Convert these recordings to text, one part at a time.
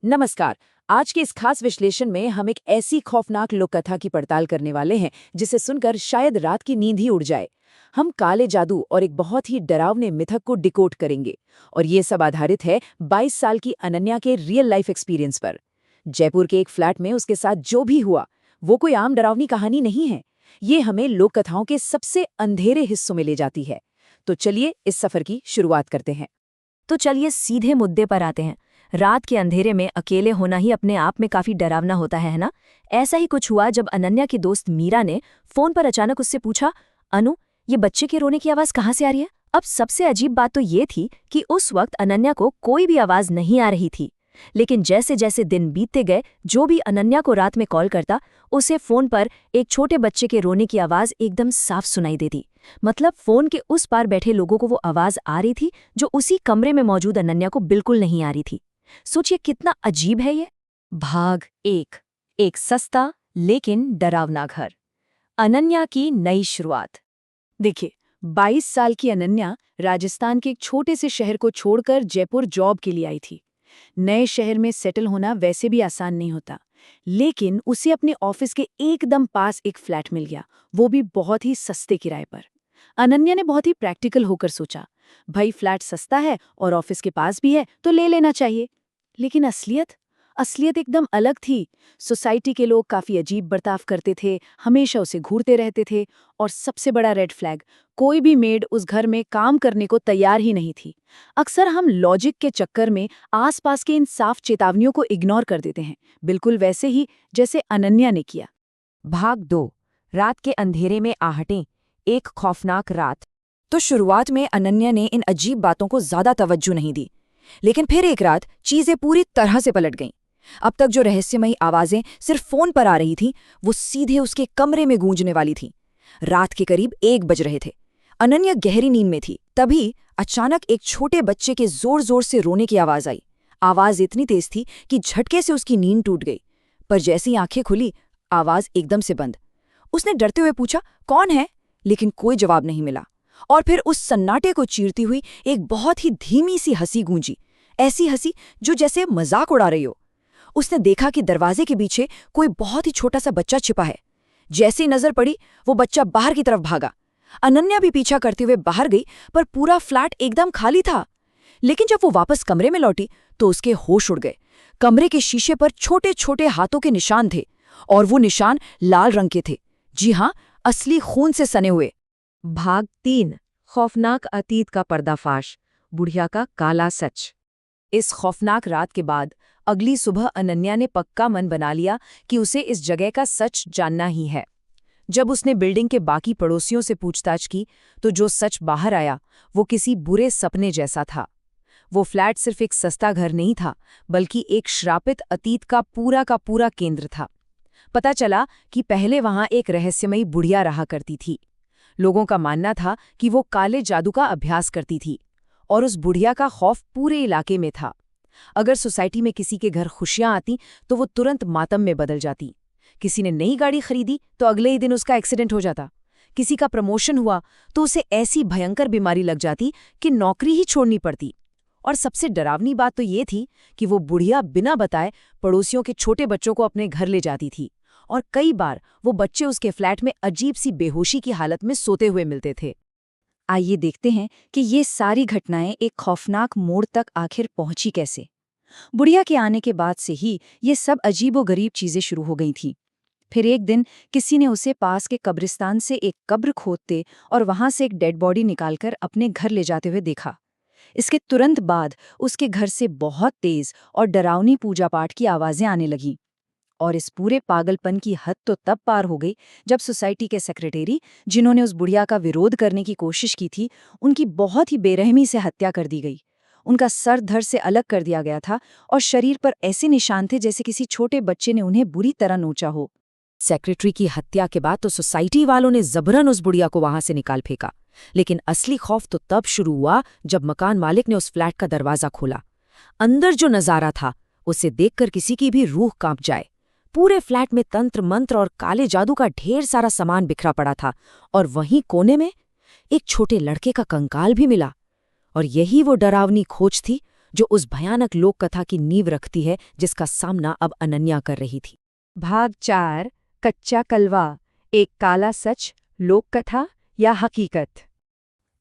नमस्कार। आज के इस खास विश्लेषण में हम एक ऐसी खौफनाक लोक कथा की पड़ताल करने वाले हैं जिसे सुनकर शायद रात की नींद ही उड़ जाए। हम काले जादू और एक बहुत ही डरावने मिथक को डिकोड करेंगे और ये सब आधारित है 22 साल की अनन्या के रियल लाइफ एक्सपीरियंस पर। जयपुर के एक फ्लैट में उसके साथ जो भी हुआ वो कोई आम डरावनी कहानी नहीं है। ये हमें लोक कथाओं के सबसे अंधेरे हिस्सों में ले जाती है। तो चलिए इस सफर की शुरुआत करते हैं। तो चलिए सीधे मुद्दे पर आते हैं। रात के अंधेरे में अकेले होना ही अपने आप में काफी डरावना होता है ना? ऐसा ही कुछ हुआ जब अनन्या की दोस्त मीरा ने फोन पर अचानक उससे पूछा, अनु, ये बच्चे के रोने की आवाज कहाँ से आ रही है? अब सबसे अजीब बात तो ये थी कि उस वक्त अनन्या को कोई भी आवाज नहीं आ रही थी। लेकिन जैसे जैसे दिन बीतते गए, जो भी अनन्या को रात में कॉल करता, उसे फोन पर एक छोटे बच्चे के रोने की आवाज एकदम साफ सुनाई देती। मतलब फोन के उस पार बैठे लोगों को वो आवाज आ रही थी जो उसी कमरे में मौजूद अनन्या को बिल्कुल नहीं आ रही थी। सोचिए कितना अजीब है ये। भाग एक सस्ता लेकिन डरावना घर। अनन्या की नई शुरुआत। देखिए, 22 साल की अनन्या राजस्थान के एक छोटे से शहर को छोड़कर जयपुर जॉब के लिए आई थी। नए शहर में सेटल होना वैसे भी आसान नहीं होता, लेकिन उसे अपने ऑफिस के एकदम पास एक फ्लैट मिल गया, वो भी बहुत ही सस्ते किराए पर। अनन्या ने बहुत ही प्रैक्टिकल होकर सोचा, भाई फ्लैट सस्ता है और ऑफिस के पास भी है तो ले लेना चाहिए। लेकिन असलियत एकदम अलग थी। सोसाइटी के लोग काफी अजीब बर्ताव करते थे, हमेशा उसे घूरते रहते थे, और सबसे बड़ा रेड फ्लैग, कोई भी मेड उस घर में काम करने को तैयार ही नहीं थी। अक्सर हम लॉजिक के चक्कर में आसपास के इन साफ चेतावनियों को इग्नोर कर देते हैं, बिल्कुल वैसे ही जैसे अनन्या ने किया। भाग 2। रात के अंधेरे में आहटें। एक खौफनाक रात। तो शुरुआत में अनन्या ने इन अजीब बातों को ज्यादा तवज्जो नहीं दी, लेकिन फिर एक रात चीजें पूरी तरह से पलट गईं। अब तक जो रहस्यमयी आवाजें सिर्फ फोन पर आ रही थीं, वो सीधे उसके कमरे में गूंजने वाली थीं। रात के करीब 1 बज रहे थे। अनन्या गहरी नींद में थी। तभी अचानक एक छोटे बच्चे के जोर जोर से रोने की आवाज आई। आवाज इतनी तेज थी कि झटके से उसकी नींद टूट गई। पर जैसी आंखें खुली, आवाज एकदम से बंद। उसने डरते हुए पूछा, कौन है? लेकिन कोई जवाब नहीं मिला। और फिर उस सन्नाटे को चीरती हुई एक बहुत ही धीमी सी हंसी गूंजी, ऐसी हंसी जो जैसे मजाक उड़ा रही हो। उसने देखा कि दरवाजे के पीछे कोई बहुत ही छोटा सा बच्चा छिपा है। जैसे ही नजर पड़ी, वो बच्चा बाहर की तरफ भागा। अनन्या भी पीछा करते हुए बाहर गई, पर पूरा फ्लैट एकदम खाली था। लेकिन जब वो वापस कमरे में लौटी तो उसके होश उड़ गए। कमरे के शीशे पर छोटे छोटे हाथों के निशान थे, और वो निशान लाल रंग के थे। जी हाँ, असली खून से सने हुए। भाग 3। खौफनाक अतीत का पर्दाफाश। बुढ़िया का काला सच। इस खौफनाक रात के बाद अगली सुबह अनन्या ने पक्का मन बना लिया कि उसे इस जगह का सच जानना ही है। जब उसने बिल्डिंग के बाकी पड़ोसियों से पूछताछ की तो जो सच बाहर आया वो किसी बुरे सपने जैसा था। वो फ्लैट सिर्फ एक सस्ता घर नहीं था, बल्कि एक श्रापित अतीत का पूरा केंद्र था। पता चला कि पहले वहां एक रहस्यमयी बुढ़िया रहा करती थी। लोगों का मानना था कि वो काले जादू का अभ्यास करती थी, और उस बुढ़िया का खौफ पूरे इलाके में था। अगर सोसाइटी में किसी के घर खुशियां आती तो वो तुरंत मातम में बदल जाती। किसी ने नई गाड़ी खरीदी तो अगले ही दिन उसका एक्सीडेंट हो जाता। किसी का प्रमोशन हुआ तो उसे ऐसी भयंकर बीमारी लग जाती कि नौकरी ही छोड़नी पड़ती। और सबसे डरावनी बात तो ये थी कि वो बुढ़िया बिना बताए पड़ोसियों के छोटे बच्चों को अपने घर ले जाती थी, और कई बार वो बच्चे उसके फ्लैट में अजीब सी बेहोशी की हालत में सोते हुए मिलते थे। आइए देखते हैं कि ये सारी घटनाएं एक खौफनाक मोड़ तक आखिर पहुंची कैसे। बुढ़िया के आने के बाद से ही ये सब अजीबोगरीब चीजें शुरू हो गई थीं। फिर एक दिन किसी ने उसे पास के कब्रिस्तान से एक कब्र खोदते और वहां से एक डेड बॉडी निकालकर अपने घर ले जाते हुए देखा। इसके तुरंत बाद उसके घर से बहुत तेज और डरावनी पूजा पाठ की आवाजें आने लगीं। और इस पूरे पागलपन की हद तो तब पार हो गई जब सोसाइटी के सेक्रेटरी, जिन्होंने उस बुढ़िया का विरोध करने की कोशिश की थी, उनकी बहुत ही बेरहमी से हत्या कर दी गई। उनका सर धड़ से अलग कर दिया गया था और शरीर पर ऐसे निशान थे जैसे किसी छोटे बच्चे ने उन्हें बुरी तरह नोचा हो। सेक्रेटरी की हत्या के बाद तो सोसाइटी वालों ने जबरन उस बुढ़िया को वहां से निकाल फेंका। लेकिन असली खौफ तो तब शुरू हुआ जब मकान मालिक ने उस फ्लैट का दरवाजा खोला। अंदर जो नजारा था उसे देखकर किसी की भी रूह कांप जाए। पूरे फ्लैट में तंत्र मंत्र और काले जादू का ढेर सारा सामान बिखरा पड़ा था, और वहीं कोने में एक छोटे लड़के का कंकाल भी मिला। और यही वो डरावनी खोज थी जो उस भयानक लोक कथा की नींव रखती है जिसका सामना अब अनन्या कर रही थी। भाग 4 कच्चा कलवा, एक काला सच, लोक कथा या हकीकत।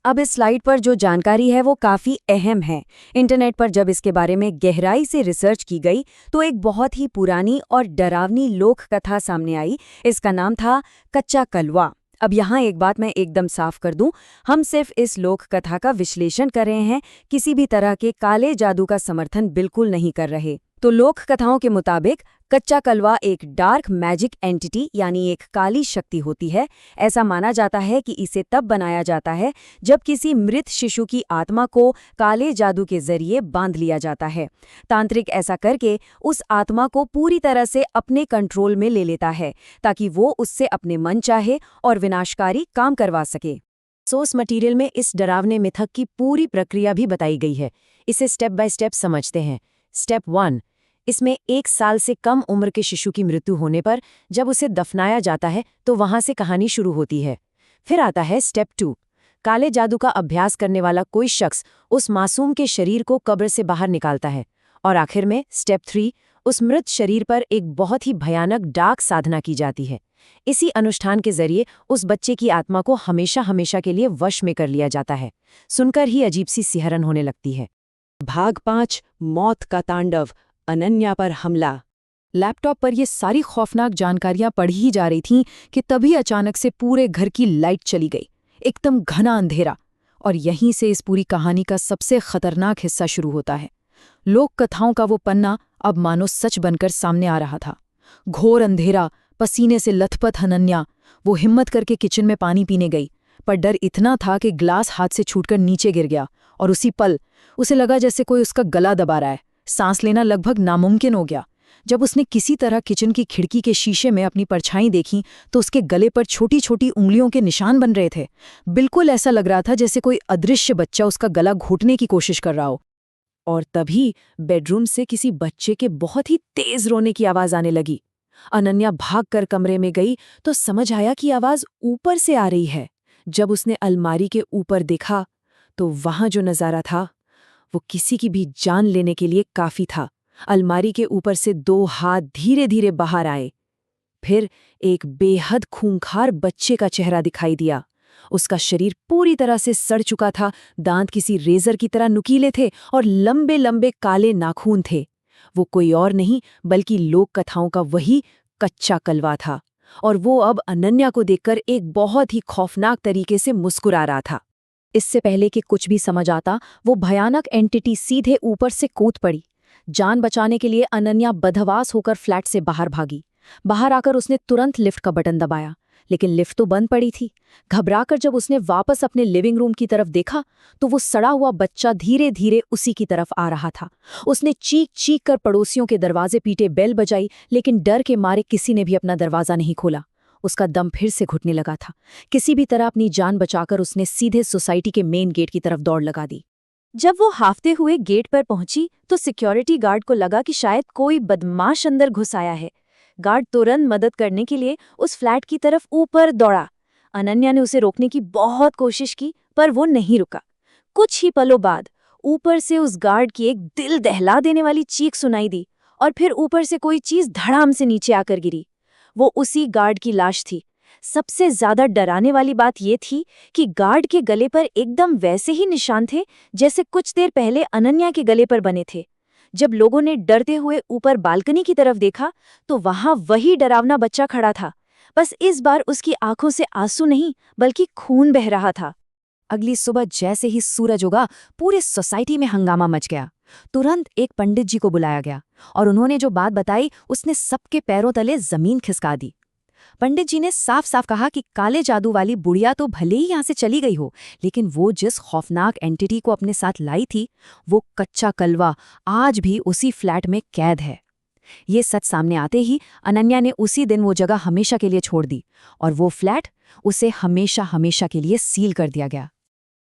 अब इस स्लाइड पर जो जानकारी है वो काफ़ी अहम है। इंटरनेट पर जब इसके बारे में गहराई से रिसर्च की गई तो एक बहुत ही पुरानी और डरावनी लोक कथा सामने आई। इसका नाम था कच्चा कलवा। अब यहाँ एक बात मैं एकदम साफ कर दूं, हम सिर्फ इस लोक कथा का विश्लेषण कर रहे हैं, किसी भी तरह के काले जादू का समर्थन बिल्कुल नहीं कर रहे। तो लोक कथाओं के मुताबिक कच्चा कलवा एक डार्क मैजिक एंटिटी यानी एक काली शक्ति होती है। ऐसा माना जाता है कि इसे तब बनाया जाता है जब किसी मृत शिशु की आत्मा को काले जादू के जरिए बांध लिया जाता है। तांत्रिक ऐसा करके उस आत्मा को पूरी तरह से अपने कंट्रोल में ले लेता है ताकि वो उससे अपने मन चाहे और विनाशकारी काम करवा सके। सोर्स मटेरियल में इस डरावने मिथक की पूरी प्रक्रिया भी बताई गई है। इसे स्टेप बाय स्टेप समझते हैं। स्टेप 1, इसमें 1 साल से कम उम्र के शिशु की मृत्यु होने पर जब उसे दफनाया जाता है तो वहां से कहानी शुरू होती है। फिर आता है स्टेप 2, काले जादू का अभ्यास करने वाला कोई शख्स उस मासूम के शरीर को कब्र से बाहर निकालता है। और आखिर में स्टेप 3, उस मृत शरीर पर एक बहुत ही भयानक डार्क साधना की जाती है। इसी अनुष्ठान के जरिए उस बच्चे की आत्मा को हमेशा हमेशा के लिए वश में कर लिया जाता है। सुनकर ही अजीब सी सिहरन होने लगती है। भाग 5 मौत का तांडव, अनन्या पर हमला। लैपटॉप पर ये सारी खौफनाक जानकारियां पढ़ी ही जा रही थीं कि तभी अचानक से पूरे घर की लाइट चली गई। एकदम घना अंधेरा। और यहीं से इस पूरी कहानी का सबसे खतरनाक हिस्सा शुरू होता है। लोक कथाओं का वो पन्ना अब मानो सच बनकर सामने आ रहा था। घोर अंधेरा, पसीने से लथपथ अनन्या। वो हिम्मत करके किचन में पानी पीने गई, पर डर इतना था कि ग्लास हाथ से छूटकर नीचे गिर गया। और उसी पल उसे लगा जैसे कोई उसका गला दबा रहा है। सांस लेना लगभग नामुमकिन हो गया। जब उसने किसी तरह किचन की खिड़की के शीशे में अपनी परछाई देखी तो उसके गले पर छोटी छोटी उंगलियों के निशान बन रहे थे। बिल्कुल ऐसा लग रहा था जैसे कोई अदृश्य बच्चा उसका गला घोटने की कोशिश कर रहा हो। और तभी बेडरूम से किसी बच्चे के बहुत ही तेज रोने की आवाज आने लगी। अनन्या भागकर कमरे में गई तो समझ आया कि आवाज ऊपर से आ रही है। जब उसने अलमारी के ऊपर देखा तो वहां जो नजारा था वो किसी की भी जान लेने के लिए काफी था। अलमारी के ऊपर से 2 हाथ धीरे धीरे बाहर आए। फिर एक बेहद खूंखार बच्चे का चेहरा दिखाई दिया। उसका शरीर पूरी तरह से सड़ चुका था, दांत किसी रेजर की तरह नुकीले थे और लंबे लंबे काले नाखून थे। वो कोई और नहीं बल्कि लोक कथाओं का वही कच्चा कलवा था। और वो अब अनन्या को देखकर एक बहुत ही खौफनाक तरीके से मुस्कुरा रहा था। इससे पहले कि कुछ भी समझ आता, वो भयानक एंटिटी सीधे ऊपर से कूद पड़ी। जान बचाने के लिए अनन्या बदहवास होकर फ्लैट से बाहर भागी। बाहर आकर उसने तुरंत लिफ्ट का बटन दबाया, लेकिन लिफ्ट तो बंद पड़ी थी। घबराकर जब उसने वापस अपने लिविंग रूम की तरफ देखा तो वो सड़ा हुआ बच्चा धीरे धीरे उसी की तरफ आ रहा था। उसने चीख चीख कर पड़ोसियों के दरवाजे पीटे, बेल बजाई, लेकिन डर के मारे किसी ने भी अपना दरवाजा नहीं खोला। उसका दम फिर से घुटने लगा था। किसी भी तरह अपनी जान बचाकर उसने सीधे सोसाइटी के मेन गेट की तरफ दौड़ लगा दी। जब वो हाफते हुए गेट पर पहुंची तो सिक्योरिटी गार्ड को लगा कि शायद कोई बदमाश अंदर घुस आया है। गार्ड तुरंत मदद करने के लिए उस फ्लैट की तरफ ऊपर दौड़ा। अनन्या ने उसे रोकने की बहुत कोशिश की पर वो नहीं रुका। कुछ ही पलों बाद ऊपर से उस गार्ड की एक दिल दहला देने वाली चीख सुनाई दी और फिर ऊपर से कोई चीज धड़ाम से नीचे आकर गिरी। वो उसी गार्ड की लाश थी। सबसे ज्यादा डराने वाली बात ये थी कि गार्ड के गले पर एकदम वैसे ही निशान थे जैसे कुछ देर पहले अनन्या के गले पर बने थे। जब लोगों ने डरते हुए ऊपर बालकनी की तरफ देखा तो वहां वही डरावना बच्चा खड़ा था। बस इस बार उसकी आंखों से आंसू नहीं बल्कि खून बह रहा था। अगली सुबह जैसे ही सूरज उगा, पूरे सोसाइटी में हंगामा मच गया। तुरंत एक पंडित जी को बुलाया गया और उन्होंने जो बात बताई उसने सबके पैरों तले जमीन खिसका दी। पंडित जी ने साफ साफ कहा कि काले जादू वाली बुढ़िया तो भले ही यहाँ से चली गई हो, लेकिन वो जिस खौफनाक एंटिटी को अपने साथ लाई थी, वो कच्चा कलवा आज भी उसी फ्लैट में कैद है। ये सच सामने आते ही अनन्या ने उसी दिन वो जगह हमेशा के लिए छोड़ दी और वो फ्लैट उसे हमेशा हमेशा के लिए सील कर दिया गया।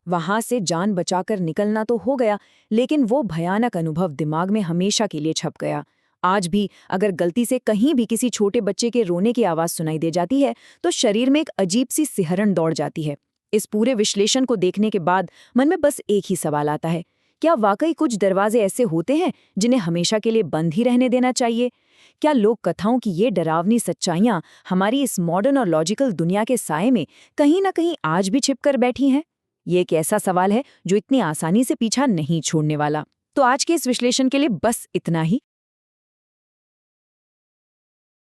वहां से जान बचाकर निकलना तो हो गया, लेकिन वो भयानक अनुभव दिमाग में हमेशा के लिए छप गया। आज भी अगर गलती से कहीं भी किसी छोटे बच्चे के रोने की आवाज सुनाई दे जाती है तो शरीर में एक अजीब सी सिहरन दौड़ जाती है। इस पूरे विश्लेषण को देखने के बाद मन में बस एक ही सवाल आता है, क्या वाकई कुछ दरवाजे ऐसे होते हैं जिन्हें हमेशा के लिए बंद ही रहने देना चाहिए? क्या लोक कथाओं की ये डरावनी सच्चाइयां हमारी इस मॉडर्न और लॉजिकल दुनिया के साए में कहीं ना कहीं आज भी छिपकर बैठी हैं? ये एक ऐसा सवाल है जो इतनी आसानी से पीछा नहीं छोड़ने वाला। तो आज के इस विश्लेषण के लिए बस इतना ही।